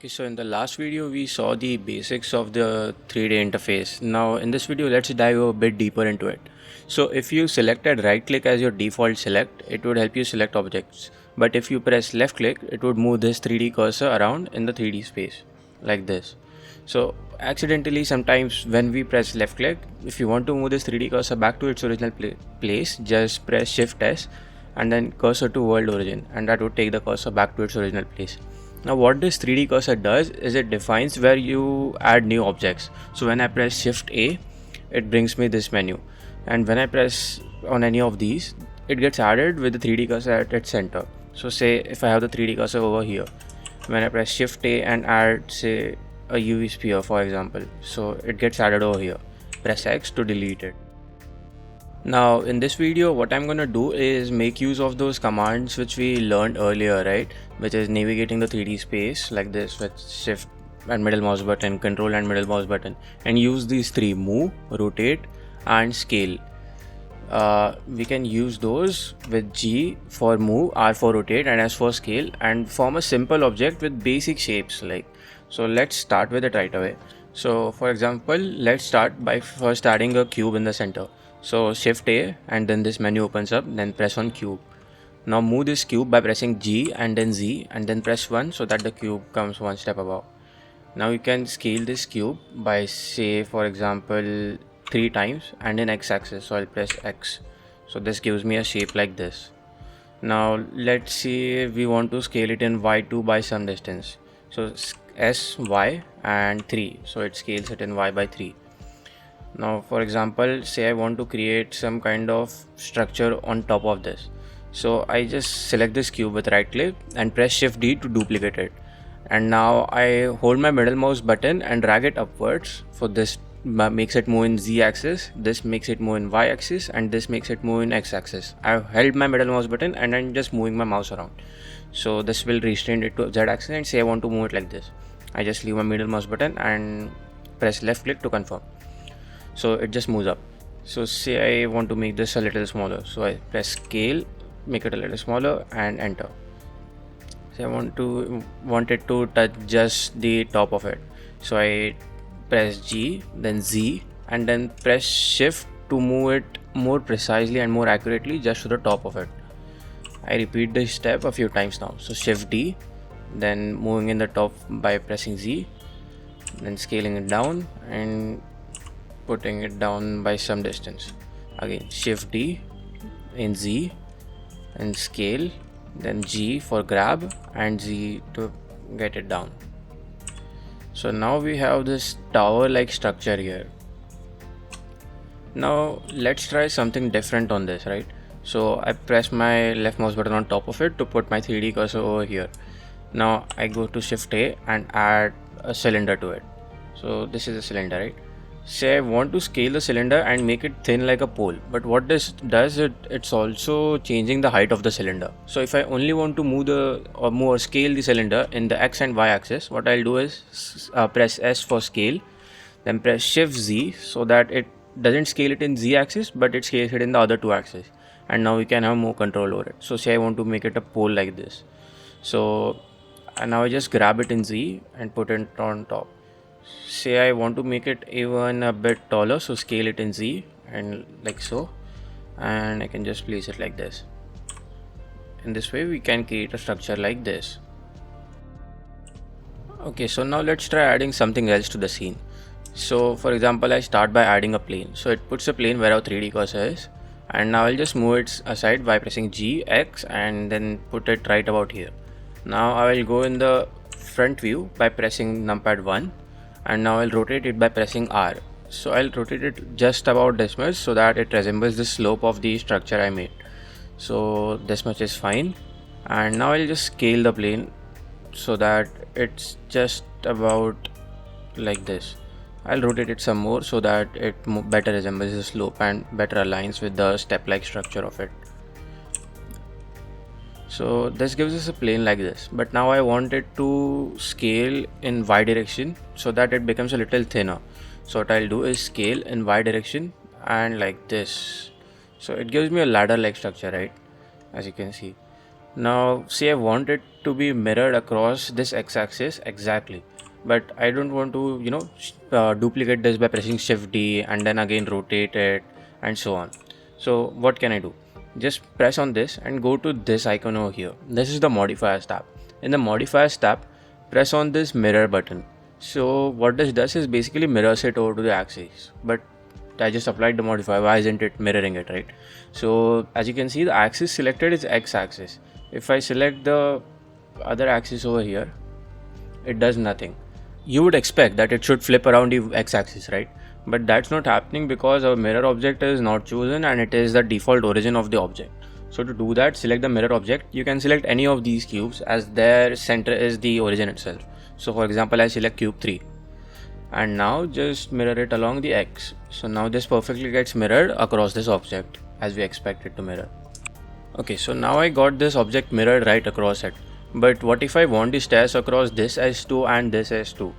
Okay, so in the last video we saw the basics of the 3D interface. Now in this video let's dive a bit deeper into it. So if you selected right click as your default select, it would help you select objects. But if you press left click, it would move this 3D cursor around in the 3D space like this. So accidentally sometimes when we press left click, if you want to move this 3D cursor back to its original place, just press Shift S and then cursor to world origin, and that would take the cursor back to its original place. Now what this 3D cursor does is it defines where you add new objects. So when I press Shift A, it brings me this menu, and when I press on any of these, it gets added with the 3D cursor at its center. So say if I have the 3D cursor over here, when I press Shift A and add say a UV sphere for example, so it gets added over here. Press X to delete it. Now in this video what I'm gonna do is make use of those commands which we learned earlier, right? Which is navigating the 3D space like this with shift and middle mouse button, control and middle mouse button, and use these three: move, rotate and scale. We can use those with G for move, R for rotate and S for scale, and form a simple object with basic shapes like. So let's start with it right away. So for example, let's start by first adding a cube in the center. So Shift A and then this menu opens up, then press on cube. Now move this cube by pressing G and then Z and then press 1 so that the cube comes one step above. Now you can scale this cube by say for example 3 times and in X axis, so I'll press X. So this gives me a shape like this. Now let's see if we want to scale it in Y2 by some distance. So S, Y and 3, so it scales it in Y by 3. Now for example, say I want to create some kind of structure on top of this. So I just select this cube with right click and press Shift D to duplicate it. And now I hold my middle mouse button and drag it upwards. For this makes it move in Z axis, this makes it move in Y axis, and this makes it move in X axis. I've held my middle mouse button and I'm just moving my mouse around. So this will restrain it to Z axis, and say I want to move it like this. I just leave my middle mouse button and press left click to confirm. So it just moves up. So say I want to make this a little smaller, so I press scale, make it a little smaller and enter. So I want it to touch just the top of it, so I press G then Z and then press Shift to move it more precisely and more accurately just to the top of it. I repeat this step a few times now. So Shift D, then moving in the top by pressing Z, then scaling it down and putting it down by some distance. Again Shift D in Z and scale, then G for grab and Z to get it down. So now we have this tower like structure here. Now let's try something different on this, right? So I press my left mouse button on top of it to put my 3D cursor over here. Now I go to Shift A and add a cylinder to it. So this is a cylinder, right? Say I want to scale the cylinder and make it thin like a pole, but what this does, it's also changing the height of the cylinder. So if I only want to move or scale the cylinder in the X and Y axis, what I'll do is press S for scale, then press Shift Z so that it doesn't scale it in Z axis but it scales it in the other two axes, and now we can have more control over it. So say I want to make it a pole like this, so now I just grab it in Z and put it on top. Say I want to make it even a bit taller, so scale it in Z and like so, and I can just place it like this. In this way we can create a structure like this. Okay, so now let's try adding something else to the scene. So for example, I start by adding a plane, so it puts a plane where our 3D cursor is, and now I'll just move it aside by pressing G, X and then put it right about here. Now I will go in the front view by pressing numpad 1, and now I'll rotate it by pressing R. So I'll rotate it just about this much so that it resembles the slope of the structure I made. So this much is fine, and now I'll just scale the plane so that it's just about like this. I'll rotate it some more so that it better resembles the slope and better aligns with the step-like structure of it. So this gives us a plane like this, but now I want it to scale in Y direction so that it becomes a little thinner. So what I'll do is scale in Y direction and like this. So it gives me a ladder like structure, right? As you can see. Now say I want it to be mirrored across this x-axis exactly, but I don't want to duplicate this by pressing shift D and then again rotate it and so on. So what can I do? Just press on this and go to this icon over here. This is the modifiers tab. In the modifiers tab, press on this mirror button. So what this does is basically mirrors it over to the axis, but I just applied the modifier. Why isn't it mirroring it, right? So as you can see, the axis selected is x-axis. If I select the other axis over here, it does nothing. You would expect that it should flip around the x-axis, right? But that's not happening because our mirror object is not chosen and it is the default origin of the object. So to do that, select the mirror object. You can select any of these cubes as their center is the origin itself. So for example, I select cube 3 and now just mirror it along the x. So now this perfectly gets mirrored across this object as we expect it to mirror. Okay, so now I got this object mirrored right across it. But what if I want the stairs across this S2 and this S2?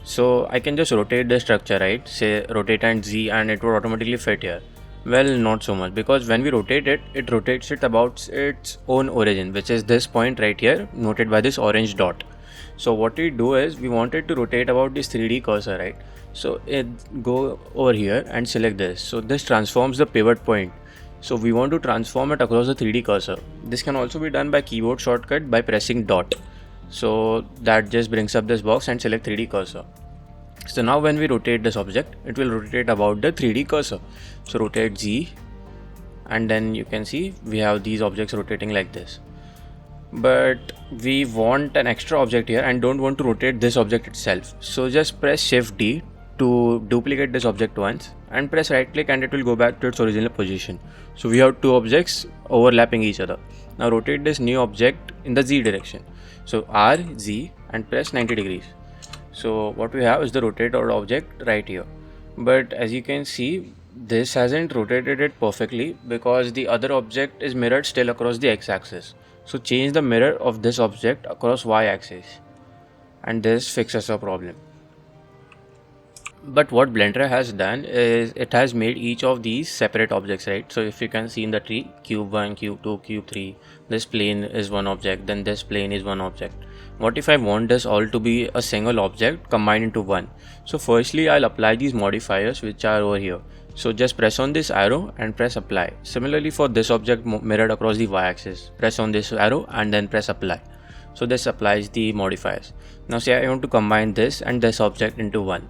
So I can just rotate the structure, right? Say rotate and Z and it would automatically fit here. Well, not so much, because when we rotate it, it rotates it about its own origin, which is this point right here, noted by this orange dot. So what we do is we want it to rotate about this 3D cursor, right? So go over here and select this. So this transforms the pivot point. So we want to transform it across the 3D cursor. This can also be done by keyboard shortcut by pressing dot. So that just brings up this box and select 3D cursor. So now when we rotate this object, it will rotate about the 3D cursor. So rotate Z and then you can see we have these objects rotating like this. But we want an extra object here and don't want to rotate this object itself. So just press shift D to duplicate this object once and press right click and it will go back to its original position. So we have two objects overlapping each other. Now rotate this new object in the Z direction. So R, Z and press 90 degrees. So what we have is the rotated object right here. But as you can see, this hasn't rotated it perfectly because the other object is mirrored still across the x-axis. So change the mirror of this object across y-axis and this fixes the problem. But what Blender has done is it has made each of these separate objects, right? So if you can see in the tree, cube 1, cube 2, cube 3, this plane is one object, then this plane is one object. What if I want this all to be a single object combined into one? So firstly, I'll apply these modifiers which are over here. So just press on this arrow and press apply. Similarly for this object mirrored across the y-axis, press on this arrow and then press apply. So this applies the modifiers. Now say I want to combine this and this object into one.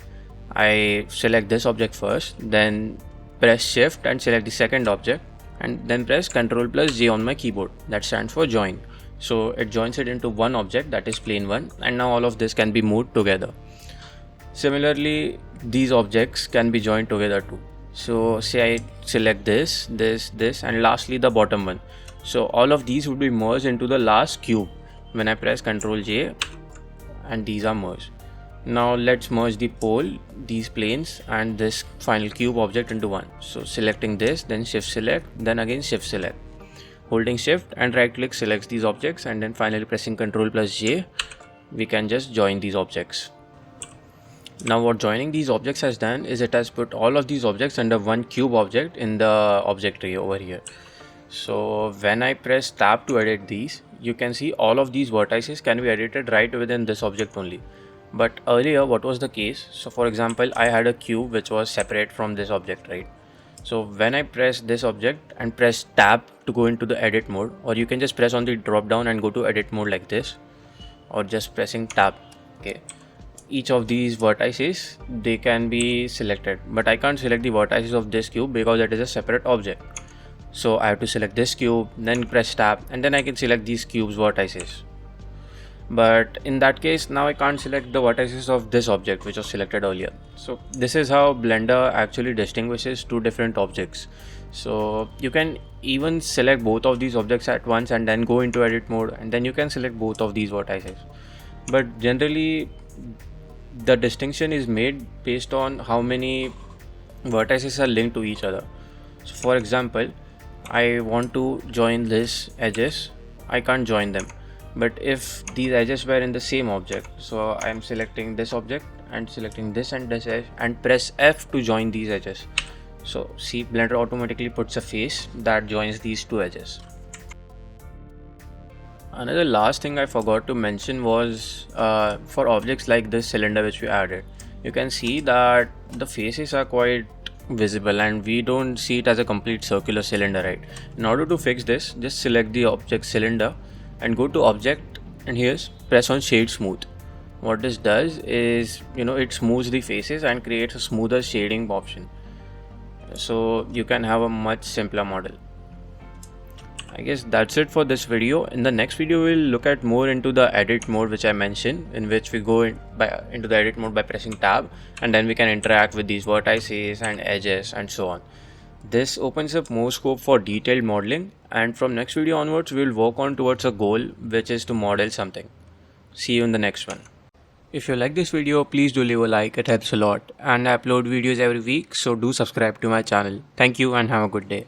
I select this object first, then press shift and select the second object and then press Ctrl plus J on my keyboard. That stands for join. So it joins it into one object, that is plane 1, and now all of this can be moved together. Similarly, these objects can be joined together too. So say I select this, this and lastly the bottom one. So all of these would be merged into the last cube when I press Ctrl J and these are merged. Now let's merge the pole, these planes and this final cube object into one. So selecting this, then shift select, then again shift select. Holding shift and right click selects these objects and then finally pressing Ctrl plus J, we can just join these objects. Now what joining these objects has done is it has put all of these objects under one cube object in the object tree over here. So when I press tab to edit these, you can see all of these vertices can be edited right within this object only. But earlier what was the case? So for example, I had a cube which was separate from this object, right? So when I press this object and press tab to go into the edit mode, or you can just press on the drop down and go to edit mode like this, or just pressing tab. Okay, each of these vertices, they can be selected, but I can't select the vertices of this cube because it is a separate object. So I have to select this cube, then press tab, and then I can select these cubes vertices. But in that case, now I can't select the vertices of this object which was selected earlier. So this is how Blender actually distinguishes two different objects. So you can even select both of these objects at once and then go into edit mode, and then you can select both of these vertices. But generally the distinction is made based on how many vertices are linked to each other. So for example, I want to join these edges, I can't join them. But if these edges were in the same object, so I am selecting this object and selecting this and this edge and press F to join these edges. So see, Blender automatically puts a face that joins these two edges. Another last thing I forgot to mention was for objects like this cylinder which we added, you can see that the faces are quite visible and we don't see it as a complete circular cylinder, right? In order to fix this, just select the object cylinder and go to object, and here's press on shade smooth. What this does is, it smooths the faces and creates a smoother shading option, so you can have a much simpler model. I guess that's it for this video. In the next video, we'll look at more into the edit mode which I mentioned, in which we go into the edit mode by pressing tab, and then we can interact with these vertices and edges and so on. This opens up more scope for detailed modeling, and from next video onwards, we'll work on towards a goal, which is to model something. See you in the next one. If you like this video, please do leave a like, it helps a lot, and I upload videos every week, so do subscribe to my channel. Thank you and have a good day.